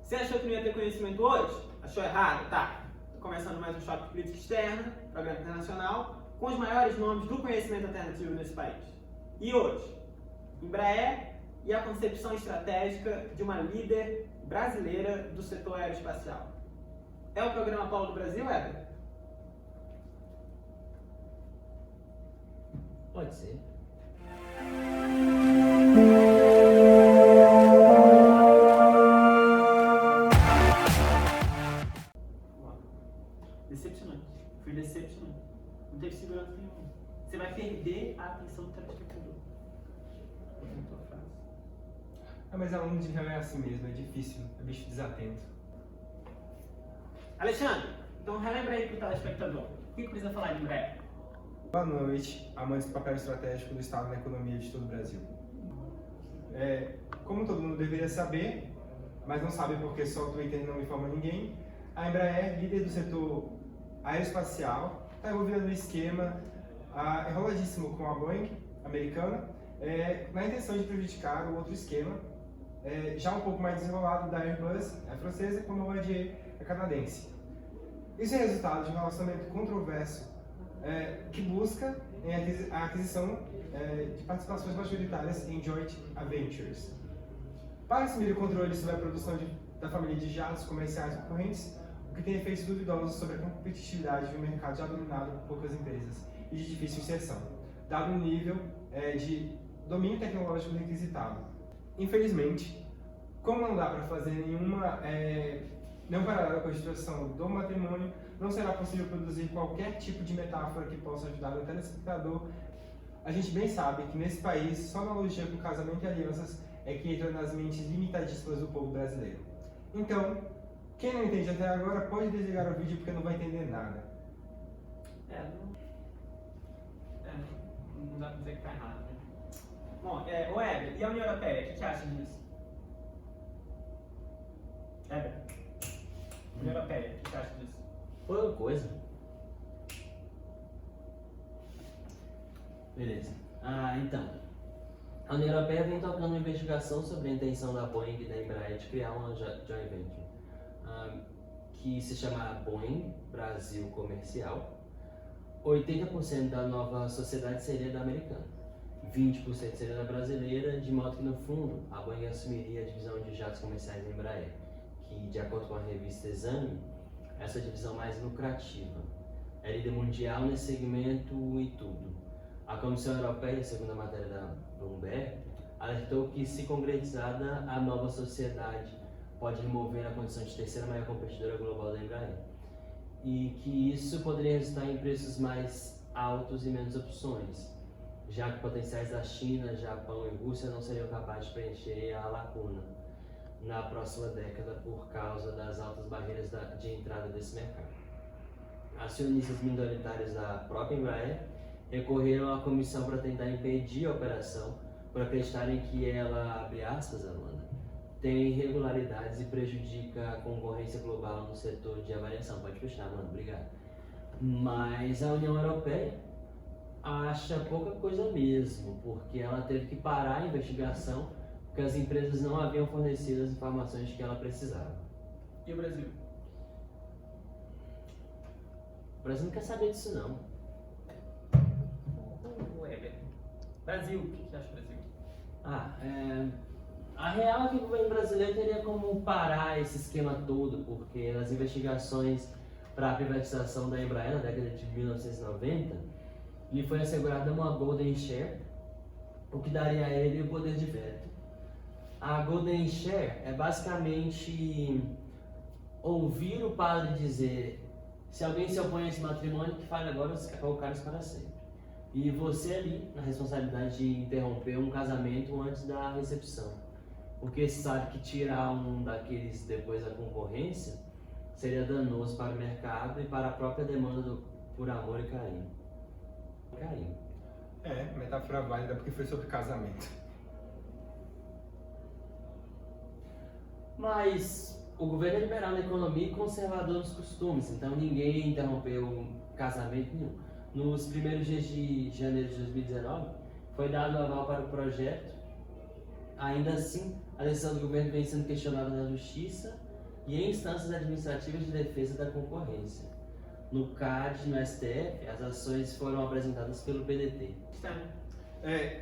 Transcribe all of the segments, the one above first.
Você achou que não ia ter conhecimento hoje? Achou errado? Tá. Tô começando mais um Choque de Crítica Externa, programa internacional, com os maiores nomes do conhecimento alternativo nesse país. E hoje, Embraer e a concepção estratégica de uma líder brasileira do setor aeroespacial. É o programa Polo do Brasil, Éder? Pode ser. Decepcionante. Foi decepcionante. Não teve segurança nenhuma. Você vai perder a atenção do telespectador. Mas aluno de réu é assim mesmo, é difícil, é bicho desatento. Alexandre, então relembra aí pro telespectador. O que precisa falar de Embraer? Boa noite, amantes do papel estratégico do Estado na economia de todo o Brasil. Como todo mundo deveria saber, mas não sabe porque só o Twitter não informa ninguém, a Embraer, líder do setor aeroespacial, está envolvida no esquema enroladíssimo com a Boeing americana, na intenção de prejudicar o outro esquema, já um pouco mais desenrolado da Airbus, a francesa, com a Bombardier, a canadense. Isso é resultado de um relacionamento controverso que busca a aquisição de participações majoritárias em joint ventures. Para assumir o controle sobre a produção da família de jatos comerciais concorrentes, o que tem efeitos duvidosos sobre a competitividade de um mercado já dominado por poucas empresas e de difícil inserção, dado o nível de domínio tecnológico requisitado. Infelizmente, como não dá para fazer nenhum paralelo com a instituição do matrimônio, não será possível produzir qualquer tipo de metáfora que possa ajudar o telespectador. A gente bem sabe que nesse país, só a analogia com casamento e alianças é que entra nas mentes limitadíssimas do povo brasileiro. Então, quem não entende até agora pode desligar o vídeo porque não vai entender nada. Não dá pra dizer que tá errado, né? Bom, o Éder, e a União Europeia, o que você acha disso? Éder, União Europeia, o que você acha disso? Foi uma coisa. Beleza. Então. A União Europeia vem tocando uma investigação sobre a intenção da Boeing e da Embraer de criar uma joint venture, que se chama Boeing Brasil Comercial. 80% da nova sociedade seria da americana, 20% seria da brasileira, de modo que no fundo a Boeing assumiria a divisão de jatos comerciais da Embraer, que de acordo com a revista Exame, é a sua divisão mais lucrativa. É líder mundial nesse segmento e tudo. A Comissão Europeia, segundo a matéria da Bloomberg, alertou que, se concretizada, a nova sociedade pode remover a condição de terceira maior competidora global da Embraer, e que isso poderia resultar em preços mais altos e menos opções, já que potenciais da China, Japão e Rússia não seriam capazes de preencher a lacuna na próxima década por causa das altas barreiras de entrada desse mercado. Acionistas minoritários da própria Embraer recorreram à comissão para tentar impedir a operação, por acreditarem que ela, abre aspas, Amanda, tem irregularidades e prejudica a concorrência global no setor de avaliação. Pode fechar, Amanda, obrigado. Mas a União Europeia acha pouca coisa mesmo, porque ela teve que parar a investigação porque as empresas não haviam fornecido as informações que ela precisava. E o Brasil? O Brasil não quer saber disso, não. Brasil, o que você acha do Brasil? A real é que o governo brasileiro teria como parar esse esquema todo, porque nas investigações para a privatização da Embraer na década de 1990, lhe foi assegurada uma Golden Share, o que daria a ele o poder de veto. A Golden Share é basicamente ouvir o padre dizer: se alguém se opõe a esse matrimônio, que fale agora, ou o cara para sempre. E você ali, na responsabilidade de interromper um casamento antes da recepção. Porque se sabe que tirar um daqueles depois da concorrência seria danoso para o mercado e para a própria demanda por amor e carinho. Metáfora válida porque foi sobre casamento. Mas o governo é liberal na economia e conservador nos costumes, então ninguém interrompeu casamento nenhum. Nos primeiros dias de janeiro de 2019, foi dado o aval para o projeto. Ainda assim, a decisão do governo vem sendo questionada na justiça e em instâncias administrativas de defesa da concorrência. No CAD e no STF, as ações foram apresentadas pelo PDT.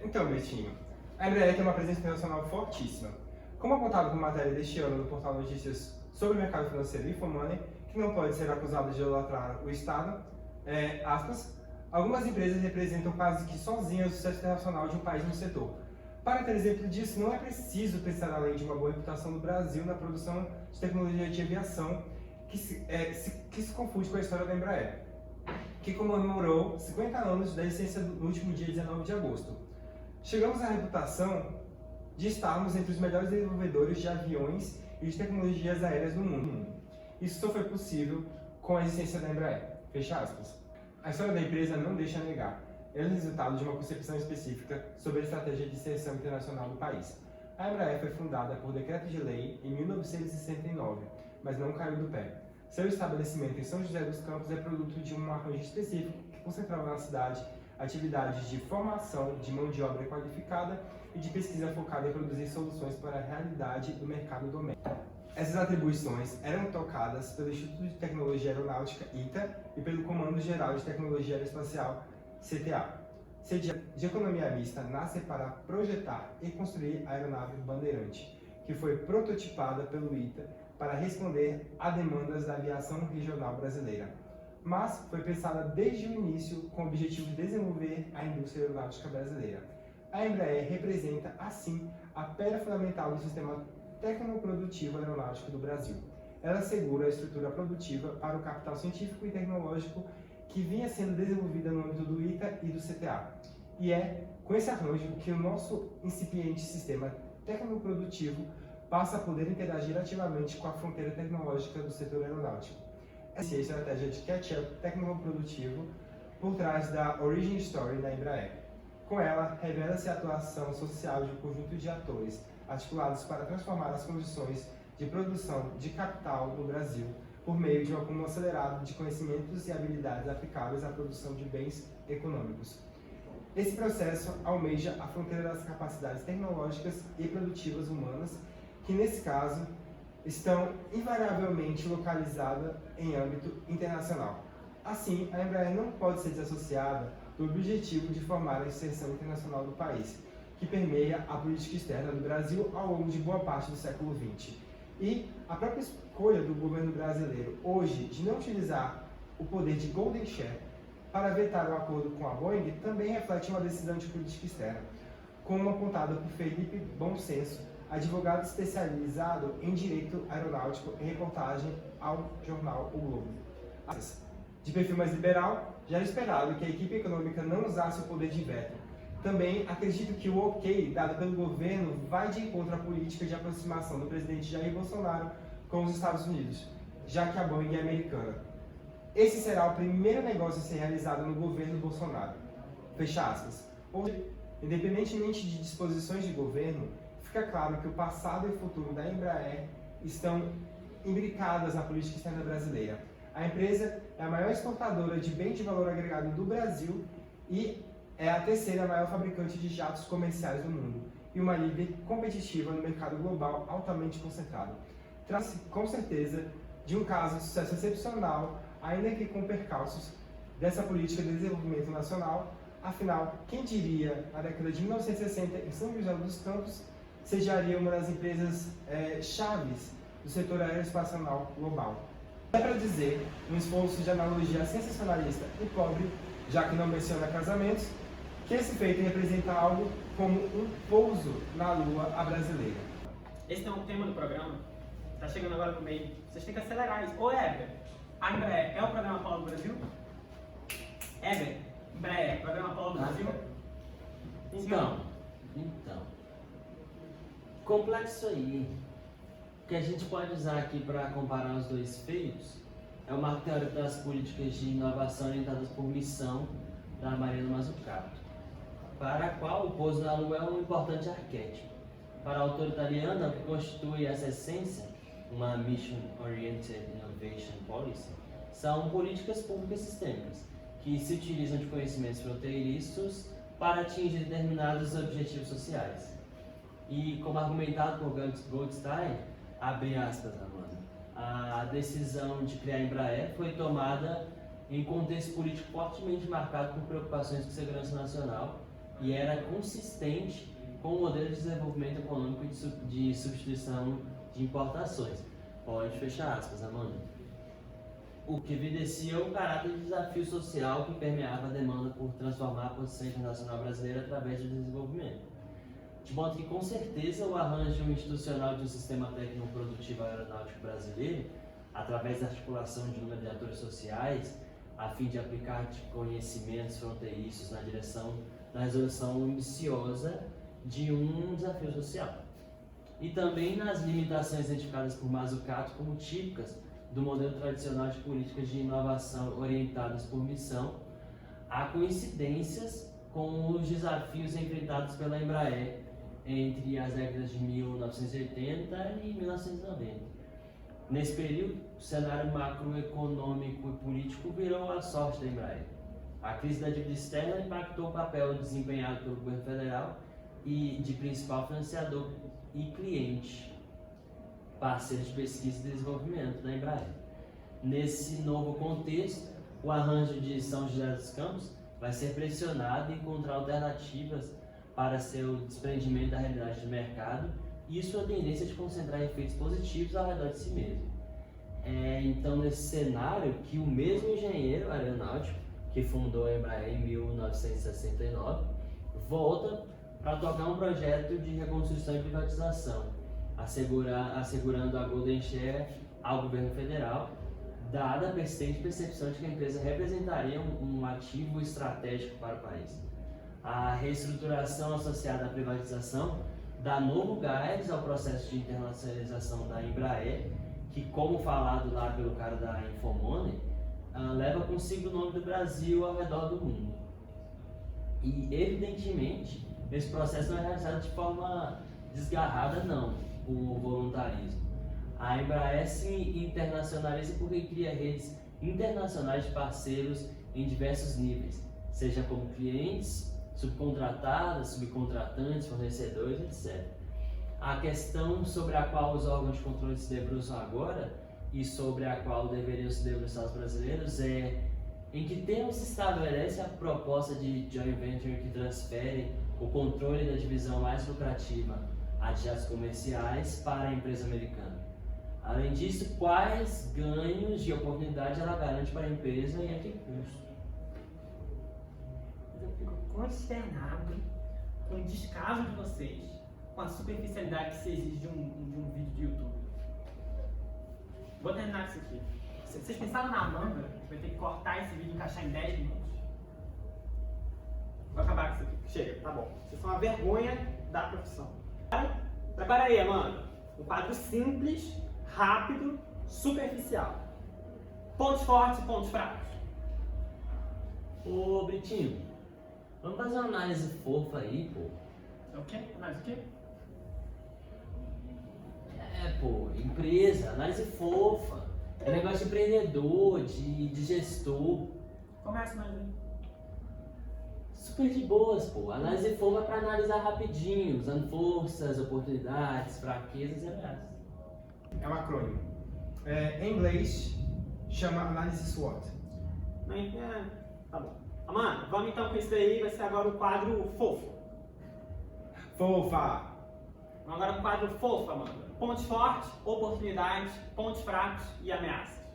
Então, Betinho, a Embraer tem uma presença internacional fortíssima. Como apontado por matéria deste ano no portal Notícias sobre o mercado financeiro Infomoney, que não pode ser acusado de idolatrar o Estado, aspas, algumas empresas representam quase que sozinhas o sucesso internacional de um país no setor. Para ter exemplo disso, não é preciso pensar além de uma boa reputação do Brasil na produção de tecnologia de aviação, que se confunde com a história da Embraer, que comemorou 50 anos da existência no último dia 19 de agosto. Chegamos à reputação de estarmos entre os melhores desenvolvedores de aviões e de tecnologias aéreas do mundo. Isso só foi possível com a existência da Embraer. Fecha aspas. A história da empresa não deixa negar. Ela é resultado de uma concepção específica sobre a estratégia de extensão internacional do país. A Embraer foi fundada por decreto de lei em 1969, mas não caiu do pé. Seu estabelecimento em São José dos Campos é produto de um arranjo específico que concentrava na cidade atividades de formação de mão de obra qualificada e de pesquisa focada em produzir soluções para a realidade do mercado doméstico. Essas atribuições eram tocadas pelo Instituto de Tecnologia Aeronáutica, ITA, e pelo Comando Geral de Tecnologia Aeroespacial, CTA. CTA de Economia Mista nasce para projetar e construir a aeronave Bandeirante, que foi prototipada pelo ITA para responder a demandas da aviação regional brasileira, mas foi pensada desde o início com o objetivo de desenvolver a indústria aeronáutica brasileira. A Embraer representa, assim, a pedra fundamental do sistema tecnoprodutivo aeronáutico do Brasil. Ela assegura a estrutura produtiva para o capital científico e tecnológico que vinha sendo desenvolvida no âmbito do ITA e do CTA. E é com esse arranjo que o nosso incipiente sistema tecnoprodutivo passa a poder interagir ativamente com a fronteira tecnológica do setor aeronáutico. Essa é a estratégia de catch-up tecnoprodutivo por trás da Origin Story da Embraer. Com ela, revela-se a atuação social de um conjunto de atores articulados para transformar as condições de produção de capital no Brasil por meio de um acúmulo acelerado de conhecimentos e habilidades aplicáveis à produção de bens econômicos. Esse processo almeja a fronteira das capacidades tecnológicas e produtivas humanas, que nesse caso estão invariavelmente localizadas em âmbito internacional. Assim, a Embraer não pode ser desassociada do objetivo de formar a inserção internacional do país, que permeia a política externa do Brasil ao longo de boa parte do século XX. E a própria escolha do governo brasileiro hoje de não utilizar o poder de Golden Share para vetar o acordo com a Boeing também reflete uma decisão de política externa, como apontada por Felipe Bonsenso, advogado especializado em direito aeronáutico em reportagem ao jornal O Globo. De perfil mais liberal, já era esperado que a equipe econômica não usasse o poder de veto. Também acredito que o ok dado pelo governo vai de encontro à política de aproximação do presidente Jair Bolsonaro com os Estados Unidos, já que a Boeing é americana. Esse será o primeiro negócio a ser realizado no governo Bolsonaro. Fecha aspas. Hoje, independentemente de disposições de governo, fica claro que o passado e o futuro da Embraer estão imbricadas na política externa brasileira. A empresa é a maior exportadora de bem de valor agregado do Brasil e é a terceira maior fabricante de jatos comerciais do mundo e uma líder competitiva no mercado global altamente concentrado. Trata-se, com certeza, de um caso de sucesso excepcional, ainda que com percalços dessa política de desenvolvimento nacional. Afinal, quem diria, na década de 1960, em São José dos Campos, sediaria uma das empresas chaves do setor aeroespacial global. É para dizer, um esforço de analogia sensacionalista e pobre, já que não menciona casamentos, que esse feito representa algo como um pouso na lua à brasileira. Esse é o tema do programa. Tá chegando agora no meio. Vocês têm que acelerar isso. Ô, Heber, a Embraer é o programa Polo do Brasil? Heber, Embraer, programa Polo do Brasil? Então, complexo aí. O que a gente pode usar aqui para comparar os dois feitos é o marco teórico das políticas de inovação orientadas por missão da Mariana Mazzucato, para a qual o pouso na Lua é um importante arquétipo. Para a autora italiana, o que constitui essa essência, uma Mission Oriented Innovation Policy, são políticas públicas sistêmicas, que se utilizam de conhecimentos fronteiriços para atingir determinados objetivos sociais. E, como argumentado por Goldstein, abre aspas, Amanda, a decisão de criar a Embraer foi tomada em contexto político fortemente marcado por preocupações com segurança nacional e era consistente com o modelo de desenvolvimento econômico e de substituição de importações. Pode fechar aspas, Amanda. O que evidencia o caráter de desafio social que permeava a demanda por transformar a posição internacional brasileira através do desenvolvimento. De modo que, com certeza, o arranjo institucional de um sistema técnico-produtivo aeronáutico brasileiro, através da articulação de número de atores sociais, a fim de aplicar conhecimentos fronteiriços na direção da resolução ambiciosa de um desafio social. E também nas limitações identificadas por Mazzucato como típicas do modelo tradicional de políticas de inovação orientadas por missão, há coincidências com os desafios enfrentados pela Embraer entre as décadas de 1980 e 1990. Nesse período, o cenário macroeconômico e político virou a sorte da Embraer. A crise da dívida externa impactou o papel desempenhado pelo governo federal e de principal financiador e cliente, parceiro de pesquisa e desenvolvimento da Embraer. Nesse novo contexto, o arranjo de São José dos Campos vai ser pressionado a encontrar alternativas para seu desprendimento da realidade do mercado e sua tendência de concentrar efeitos positivos ao redor de si mesmo. É então nesse cenário que o mesmo engenheiro aeronáutico que fundou a Embraer em 1969 volta para tocar um projeto de reconstrução e privatização, assegurando a Golden Share ao governo federal, dada a persistente percepção de que a empresa representaria um ativo estratégico para o país. A reestruturação associada à privatização dá novo gás ao processo de internacionalização da Embraer, que, como falado lá pelo cara da Infomoney, leva consigo o nome do Brasil ao redor do mundo. E, evidentemente, esse processo não é realizado de forma desgarrada, não, por voluntarismo. A Embraer se internacionaliza porque cria redes internacionais de parceiros em diversos níveis, seja como clientes, subcontratadas, subcontratantes, fornecedores, etc. A questão sobre a qual os órgãos de controle se debruçam agora e sobre a qual deveriam se debruçar os brasileiros é em que termos se estabelece a proposta de joint venture que transfere o controle da divisão mais lucrativa a jatos comerciais para a empresa americana. Além disso, quais ganhos de oportunidade ela garante para a empresa e a que custo? Eu fico consternado com o descaso de vocês com a superficialidade que se exige de um vídeo de YouTube. Vou terminar com isso aqui. Vocês pensaram na Amanda, que vai ter que cortar esse vídeo e encaixar em 10 minutos? Vou acabar com isso aqui. Chega, tá bom. Vocês são uma vergonha da profissão. Prepara aí, Amanda. Um quadro simples, rápido, superficial. Pontos fortes e pontos fracos. Ô, Britinho, vamos fazer uma análise fofa aí, pô. É o quê? Mais o quê? Pô, empresa, análise fofa. É negócio de empreendedor, de gestor. Começa mais aí. Super de boas, pô. Análise fofa é pra analisar rapidinho, usando forças, oportunidades, fraquezas e ameaças. É um acrônimo. Em inglês, chama análise SWOT. Tá bom. Amanda, vamos então com isso aí. Vai ser agora o quadro fofo. Fofa! Vamos agora com o quadro fofo, Amanda. Pontos fortes, oportunidades, pontos fracos e ameaças.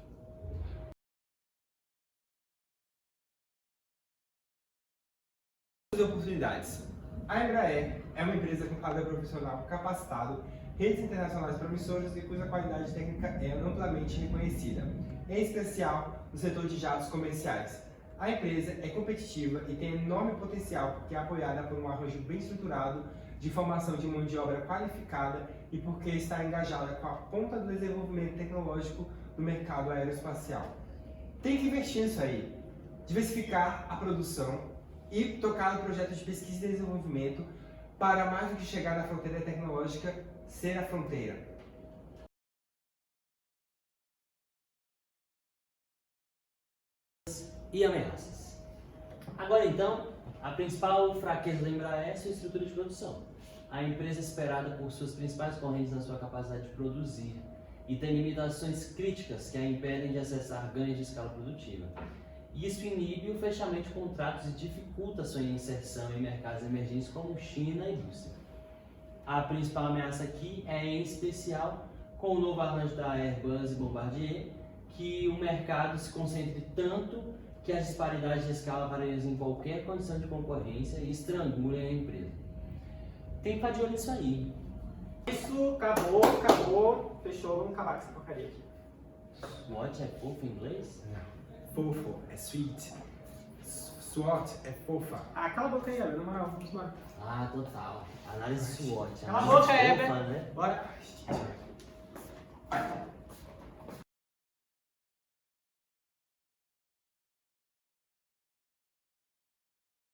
As oportunidades. A Embraer é uma empresa com quadro profissional capacitado, redes internacionais promissoras e cuja qualidade técnica é amplamente reconhecida, em especial no setor de jatos comerciais. A empresa é competitiva e tem enorme potencial porque é apoiada por um arranjo bem estruturado de formação de mão de obra qualificada e porque está engajada com a ponta do desenvolvimento tecnológico do mercado aeroespacial. Tem que investir nisso aí, diversificar a produção e tocar no projeto de pesquisa e desenvolvimento para mais do que chegar na fronteira tecnológica, ser a fronteira. E ameaças. Agora então, a principal fraqueza da Embraer é sua estrutura de produção. A empresa é esperada por suas principais correntes na sua capacidade de produzir e tem limitações críticas que a impedem de acessar ganhos de escala produtiva. Isso inibe o fechamento de contratos e dificulta sua inserção em mercados emergentes como China e Rússia. A principal ameaça aqui é, em especial, com o novo arranjo da Airbus e Bombardier, que o mercado se concentre tanto que as disparidades de escala variam em qualquer condição de concorrência e estrangulem a empresa. Tem que ficar de olho nisso aí. Isso, acabou, fechou, vamos acabar com essa porcaria aqui. SWOT é fofo em inglês? Fofo é sweet. SWOT é fofa. Ah, cala a boca aí, Eber, na moral, vamos embora. Ah, total. Análise SWOT. Cala a análise boca, fofa, Eber. né? Bora.